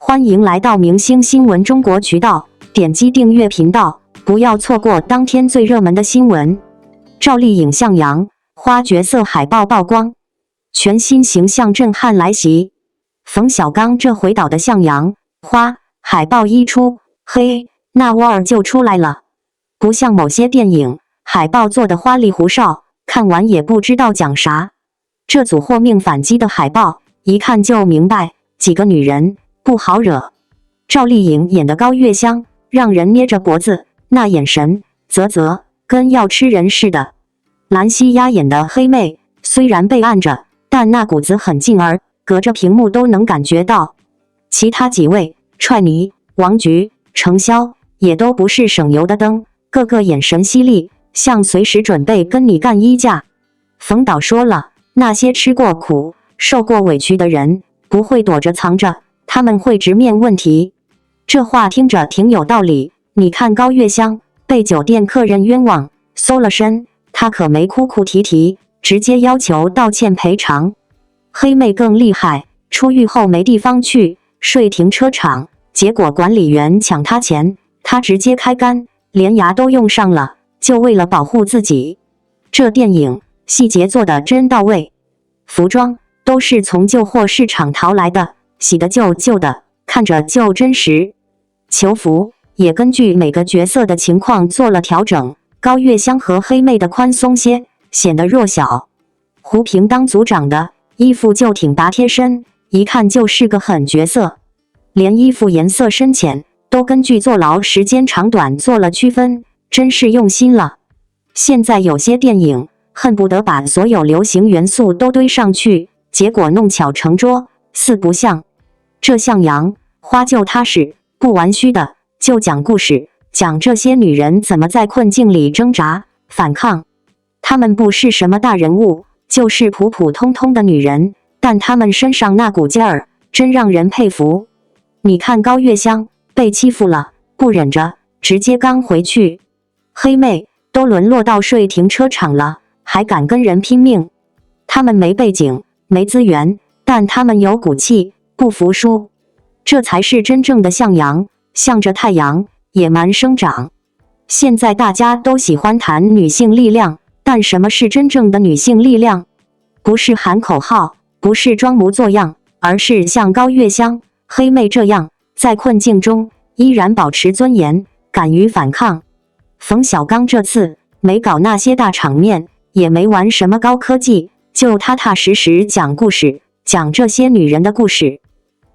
欢迎来到明星新闻中国渠道，点击订阅频道，不要错过当天最热门的新闻。赵丽颖向阳，花角色海报曝光，全新形象震撼来袭。冯小刚这回导的向阳花海报一出，嘿，那味儿就出来了。不像某些电影海报做的花里胡哨，看完也不知道讲啥。这组获命反击的海报，一看就明白，几个女人不好惹。赵丽颖演的高月香，让人捏着脖子，那眼神跟要吃人似的。兰西亚演的黑妹，虽然被按着，但那股子很劲儿，隔着屏幕都能感觉到。其他几位踹泥、王菊、程潇也都不是省油的灯，个个眼神犀利，像随时准备跟你干一架。冯导说了，那些吃过苦、受过委屈的人，不会躲着藏着，他们会直面问题。这话听着挺有道理。你看高月香被酒店客人冤枉，搜了身，她可没哭哭啼啼，直接要求道歉赔偿。黑妹更厉害，出狱后没地方去，睡停车场，结果管理员抢她钱，她直接开干，连牙都用上了，就为了保护自己。这电影细节做得真到位，服装都是从旧货市场淘来的，洗的旧的，看着就真实。囚服也根据每个角色的情况做了调整，高月香和黑妹的宽松些，显得弱小。胡平当组长的衣服就挺拔贴身，一看就是个狠角色，连衣服颜色深浅都根据坐牢时间长短做了区分，真是用心了。现在有些电影恨不得把所有流行元素都堆上去，结果弄巧成拙，四不像。这向阳花就踏实，不玩虚的，就讲故事，讲这些女人怎么在困境里挣扎反抗。她们不是什么大人物，就是普普通通的女人，但她们身上那股劲儿真让人佩服。你看高月香被欺负了，不忍着直接刚回去。黑妹都沦落到睡停车场了，还敢跟人拼命。她们没背景没资源，但她们有骨气，不服输。这才是真正的向阳，向着太阳野蛮生长。现在大家都喜欢谈女性力量，但什么是真正的女性力量？不是喊口号，不是装模作样，而是像高月香、黑妹这样，在困境中依然保持尊严，敢于反抗。冯小刚这次没搞那些大场面，也没玩什么高科技，就踏踏实实讲故事，讲这些女人的故事。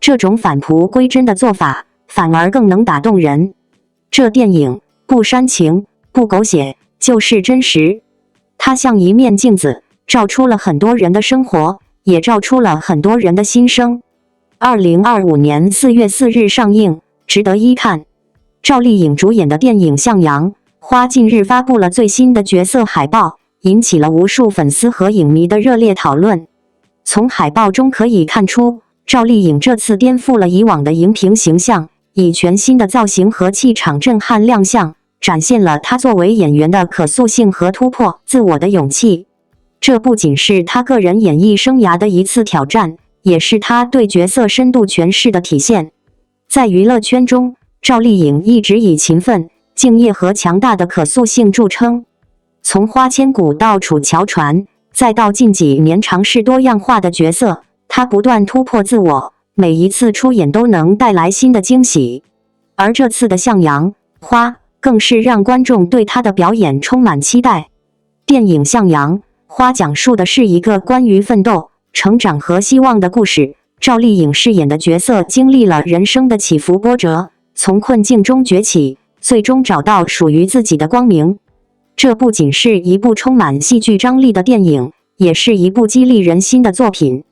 这种返璞归真的做法，反而更能打动人。这电影不煽情，不狗血，就是真实。它像一面镜子，照出了很多人的生活，也照出了很多人的心声。2025年4月4日上映，值得一看。赵丽颖主演的电影《向阳花》近日发布了最新的角色海报，引起了无数粉丝和影迷的热烈讨论。从海报中可以看出，赵丽颖这次颠覆了以往的荧屏形象，以全新的造型和气场震撼亮相，展现了她作为演员的可塑性和突破自我的勇气。这不仅是她个人演艺生涯的一次挑战，也是她对角色深度诠释的体现。在娱乐圈中，赵丽颖一直以勤奋、敬业和强大的可塑性著称。从花千骨到楚乔传，再到近几年尝试多样化的角色，她不断突破自我，每一次出演都能带来新的惊喜。而这次的向阳花更是让观众对她的表演充满期待。电影《向阳花》讲述的是一个关于奋斗、成长和希望的故事。赵丽颖饰演的角色经历了人生的起伏波折，从困境中崛起，最终找到属于自己的光明。这不仅是一部充满戏剧张力的电影，也是一部激励人心的作品。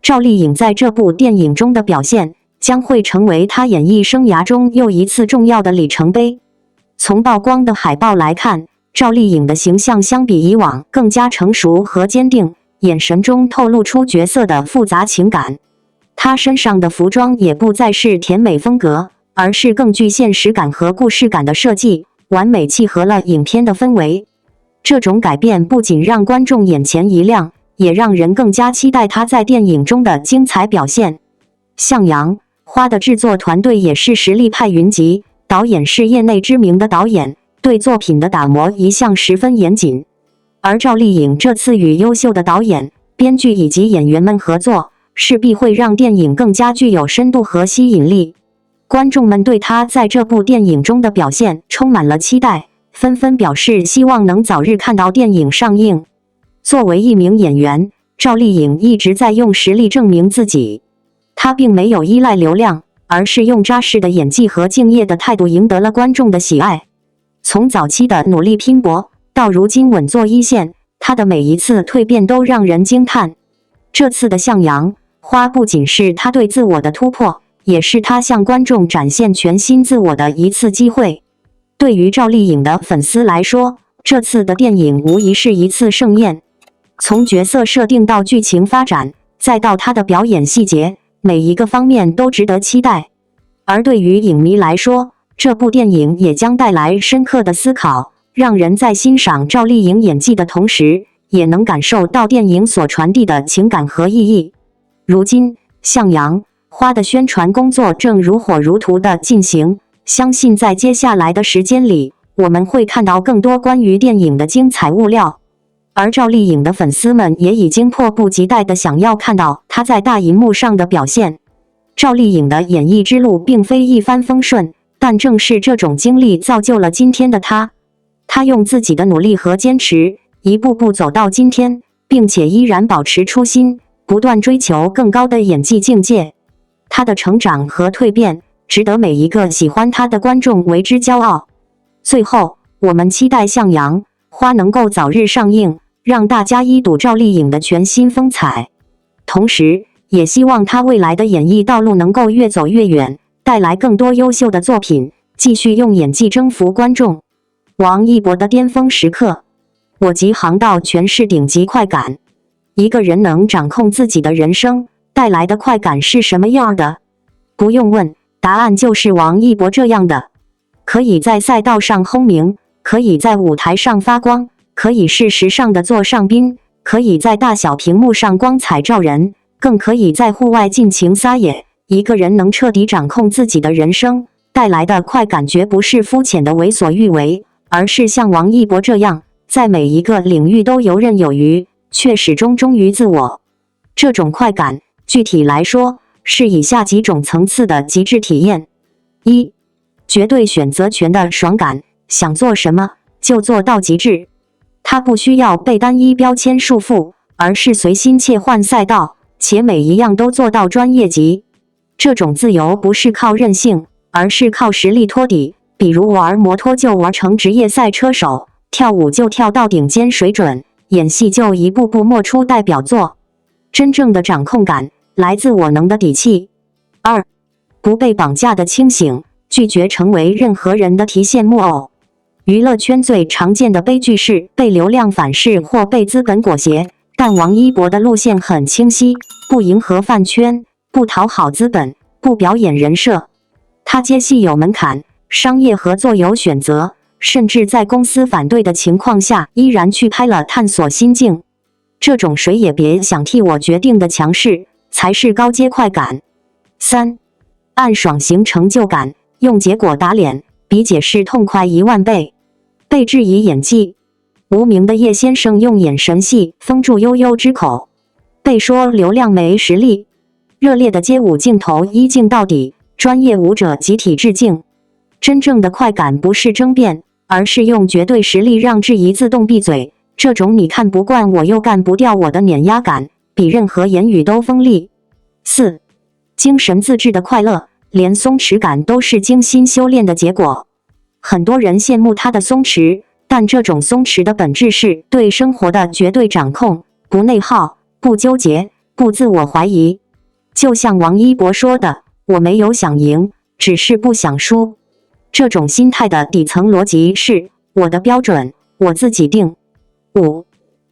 赵丽颖在这部电影中的表现，将会成为她演艺生涯中又一次重要的里程碑。从曝光的海报来看，赵丽颖的形象相比以往更加成熟和坚定，眼神中透露出角色的复杂情感。她身上的服装也不再是甜美风格，而是更具现实感和故事感的设计，完美契合了影片的氛围。这种改变不仅让观众眼前一亮，也让人更加期待她在电影中的精彩表现。向阳花的制作团队也是实力派云集，导演是业内知名的导演，对作品的打磨一向十分严谨。而赵丽颖这次与优秀的导演、编剧以及演员们合作，势必会让电影更加具有深度和吸引力。观众们对她在这部电影中的表现充满了期待，纷纷表示希望能早日看到电影上映。作为一名演员，赵丽颖一直在用实力证明自己。她并没有依赖流量，而是用扎实的演技和敬业的态度赢得了观众的喜爱。从早期的努力拼搏，到如今稳坐一线，她的每一次蜕变都让人惊叹。这次的向阳花不仅是她对自我的突破，也是她向观众展现全新自我的一次机会。对于赵丽颖的粉丝来说，这次的电影无疑是一次盛宴。从角色设定到剧情发展，再到她的表演细节，每一个方面都值得期待。而对于影迷来说，这部电影也将带来深刻的思考，让人在欣赏赵丽颖演技的同时，也能感受到电影所传递的情感和意义。如今，向阳花的宣传工作正如火如荼地进行，相信在接下来的时间里，我们会看到更多关于电影的精彩物料。而赵丽颖的粉丝们也已经迫不及待地想要看到她在大荧幕上的表现。赵丽颖的演艺之路并非一帆风顺，但正是这种经历造就了今天的她。她用自己的努力和坚持，一步步走到今天，并且依然保持初心，不断追求更高的演技境界。她的成长和蜕变，值得每一个喜欢她的观众为之骄傲。最后，我们期待向阳花能够早日上映，让大家一睹赵丽颖的全新风采。同时，也希望她未来的演艺道路能够越走越远，带来更多优秀的作品，继续用演技征服观众。王一博的巅峰时刻，我集航道全是顶级快感。一个人能掌控自己的人生，带来的快感是什么样的？不用问，答案就是王一博这样的。可以在赛道上轰鸣，可以在舞台上发光，可以是时尚的座上宾，可以在大小屏幕上光彩照人，更可以在户外尽情撒野。一个人能彻底掌控自己的人生，带来的快感绝不是肤浅的为所欲为，而是像王一博这样，在每一个领域都游刃有余，却始终忠于自我。这种快感，具体来说，是以下几种层次的极致体验：一、绝对选择权的爽感，想做什么就做到极致。它不需要被单一标签束缚，而是随心切换赛道，且每一样都做到专业级。这种自由不是靠任性，而是靠实力托底。比如玩摩托就玩成职业赛车手，跳舞就跳到顶尖水准，演戏就一步步默出代表作。真正的掌控感来自我能的底气。二、不被绑架的清醒，拒绝成为任何人的提线木偶。娱乐圈最常见的悲剧是被流量反噬或被资本裹挟，但王一博的路线很清晰，不迎合饭圈，不讨好资本，不表演人设。他接戏有门槛，商业合作有选择，甚至在公司反对的情况下，依然去拍了探索心境。这种谁也别想替我决定的强势，才是高阶快感。三、暗爽型成就感，用结果打脸，比解释痛快10000倍。被质疑演技，无名的叶先生用眼神戏封住悠悠之口；被说流量没实力，热烈的街舞镜头一镜到底，专业舞者集体致敬。真正的快感不是争辩，而是用绝对实力让质疑自动闭嘴。这种你看不惯我又干不掉我的碾压感，比任何言语都锋利。四、精神自制的快乐，连松弛感都是精心修炼的结果。很多人羡慕他的松弛，但这种松弛的本质是对生活的绝对掌控，不内耗，不纠结，不自我怀疑。就像王一博说的，我没有想赢，只是不想输。这种心态的底层逻辑是，我的标准，我自己定。五、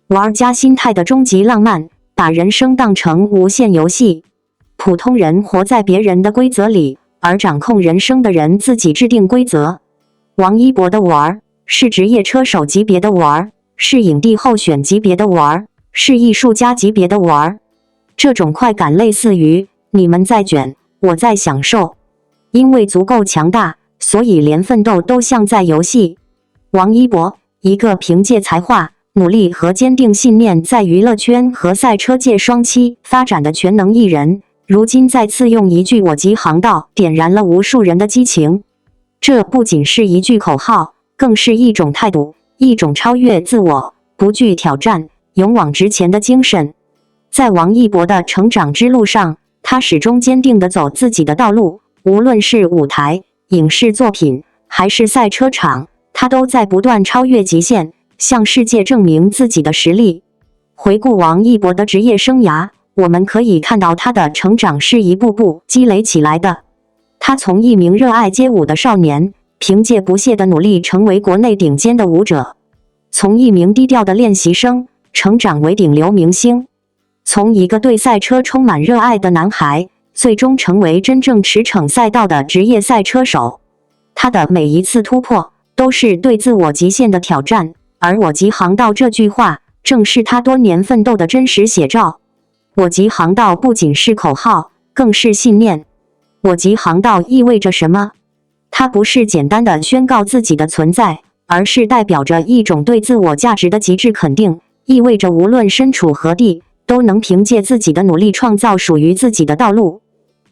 玩家心态的终极浪漫，把人生当成无限游戏。普通人活在别人的规则里，而掌控人生的人自己制定规则。王一博的玩，是职业车手级别的玩，是影帝候选级别的玩，是艺术家级别的玩。这种快感类似于你们在卷，我在享受。因为足够强大，所以连奋斗都像在游戏。王一博，一个凭借才华、努力和坚定信念在娱乐圈和赛车界双栖发展的全能艺人，如今再次用一句我极航道点燃了无数人的激情。这不仅是一句口号，更是一种态度，一种超越自我、不惧挑战、勇往直前的精神。在王一博的成长之路上，他始终坚定地走自己的道路，无论是舞台、影视作品，还是赛车场，他都在不断超越极限，向世界证明自己的实力。回顾王一博的职业生涯，我们可以看到他的成长是一步步积累起来的。他从一名热爱街舞的少年，凭借不懈的努力成为国内顶尖的舞者；从一名低调的练习生，成长为顶流明星；从一个对赛车充满热爱的男孩，最终成为真正驰骋赛道的职业赛车手。他的每一次突破，都是对自我极限的挑战，而我极航道这句话，正是他多年奋斗的真实写照。我极航道不仅是口号，更是信念。我极航道意味着什么？它不是简单的宣告自己的存在，而是代表着一种对自我价值的极致肯定，意味着无论身处何地，都能凭借自己的努力创造属于自己的道路。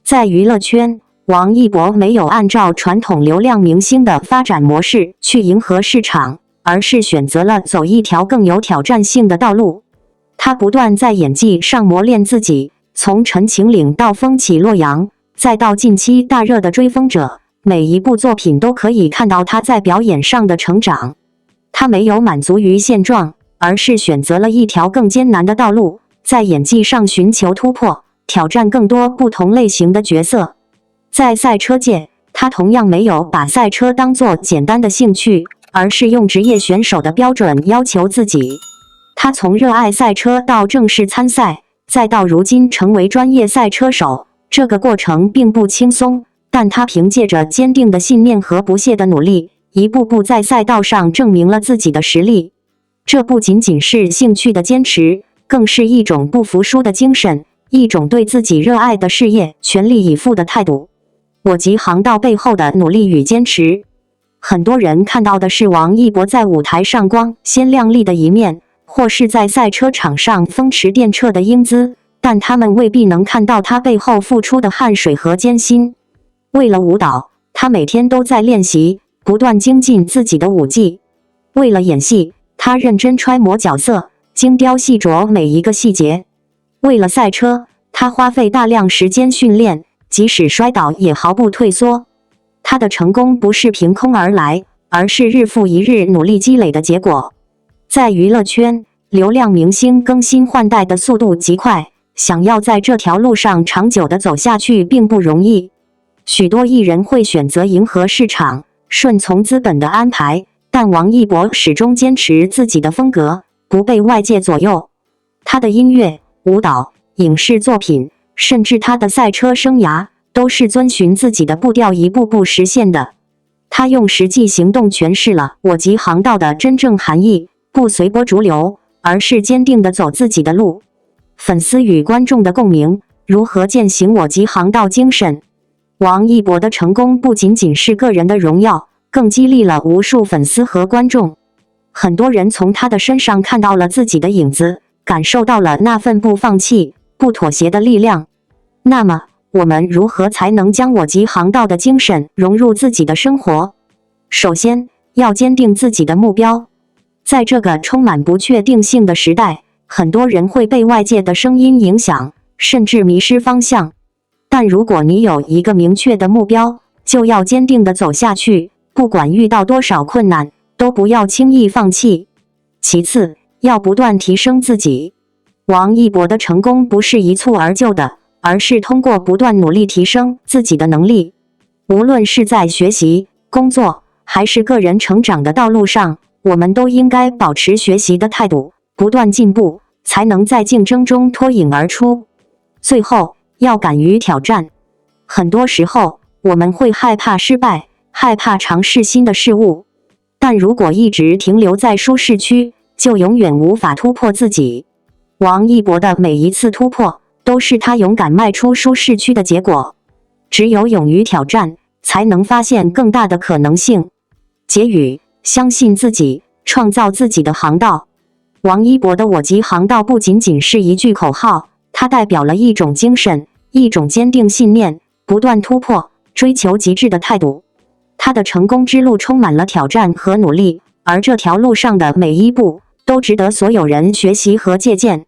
在娱乐圈，王一博没有按照传统流量明星的发展模式去迎合市场，而是选择了走一条更有挑战性的道路。他不断在演技上磨练自己，从《陈情岭》到《风起洛阳》，再到近期大热的《追风者》，每一部作品都可以看到他在表演上的成长。他没有满足于现状，而是选择了一条更艰难的道路，在演技上寻求突破，挑战更多不同类型的角色。在赛车界，他同样没有把赛车当作简单的兴趣，而是用职业选手的标准要求自己。他从热爱赛车到正式参赛，再到如今成为专业赛车手，这个过程并不轻松，但他凭借着坚定的信念和不懈的努力，一步步在赛道上证明了自己的实力。这不仅仅是兴趣的坚持，更是一种不服输的精神，一种对自己热爱的事业全力以赴的态度。我极航道背后的努力与坚持，很多人看到的是王一博在舞台上光鲜亮丽的一面，或是在赛车场上风驰电掣的英姿，但他们未必能看到他背后付出的汗水和艰辛。为了舞蹈，他每天都在练习，不断精进自己的舞技；为了演戏，他认真揣摩角色，精雕细琢每一个细节；为了赛车，他花费大量时间训练，即使摔倒也毫不退缩。他的成功不是凭空而来，而是日复一日努力积累的结果。在娱乐圈，流量明星更新换代的速度极快，想要在这条路上长久地走下去并不容易。许多艺人会选择迎合市场，顺从资本的安排，但王一博始终坚持自己的风格，不被外界左右。他的音乐、舞蹈、影视作品，甚至他的赛车生涯，都是遵循自己的步调一步步实现的。他用实际行动诠释了我极航道的真正含义，不随波逐流，而是坚定地走自己的路。粉丝与观众的共鸣，如何践行我极航道精神？王一博的成功不仅仅是个人的荣耀，更激励了无数粉丝和观众。很多人从他的身上看到了自己的影子，感受到了那份不放弃、不妥协的力量。那么，我们如何才能将我极航道的精神融入自己的生活？首先，要坚定自己的目标。在这个充满不确定性的时代，很多人会被外界的声音影响，甚至迷失方向。但如果你有一个明确的目标，就要坚定地走下去，不管遇到多少困难，都不要轻易放弃。其次，要不断提升自己。王一博的成功不是一蹴而就的，而是通过不断努力提升自己的能力。无论是在学习、工作，还是个人成长的道路上，我们都应该保持学习的态度，不断进步，才能在竞争中脱颖而出。最后，要敢于挑战。很多时候，我们会害怕失败，害怕尝试新的事物，但如果一直停留在舒适区，就永远无法突破自己。王一博的每一次突破，都是他勇敢迈出舒适区的结果。只有勇于挑战，才能发现更大的可能性。结语：相信自己，创造自己的航道。王一博的我及航道不仅仅是一句口号，它代表了一种精神，一种坚定信念，不断突破、追求极致的态度。他的成功之路充满了挑战和努力，而这条路上的每一步都值得所有人学习和借鉴。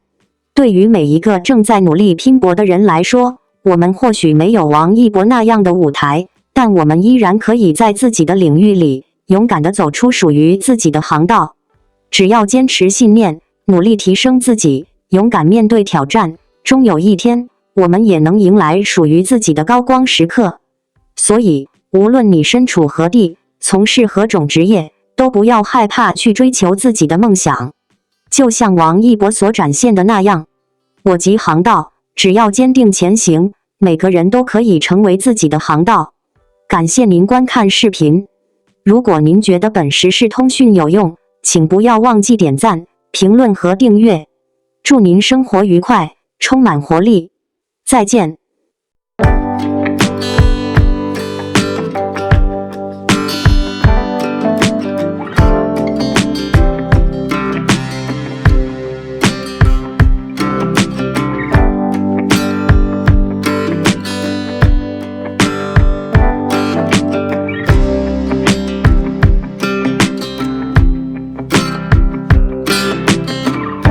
对于每一个正在努力拼搏的人来说，我们或许没有王一博那样的舞台，但我们依然可以在自己的领域里勇敢地走出属于自己的航道。只要坚持信念，努力提升自己，勇敢面对挑战，终有一天，我们也能迎来属于自己的高光时刻。所以，无论你身处何地，从事何种职业，都不要害怕去追求自己的梦想。就像王一博所展现的那样，我及航道，只要坚定前行，每个人都可以成为自己的航道。感谢您观看视频。如果您觉得本时事通讯有用，请不要忘记点赞、评论和订阅。祝您生活愉快，充满活力。再见。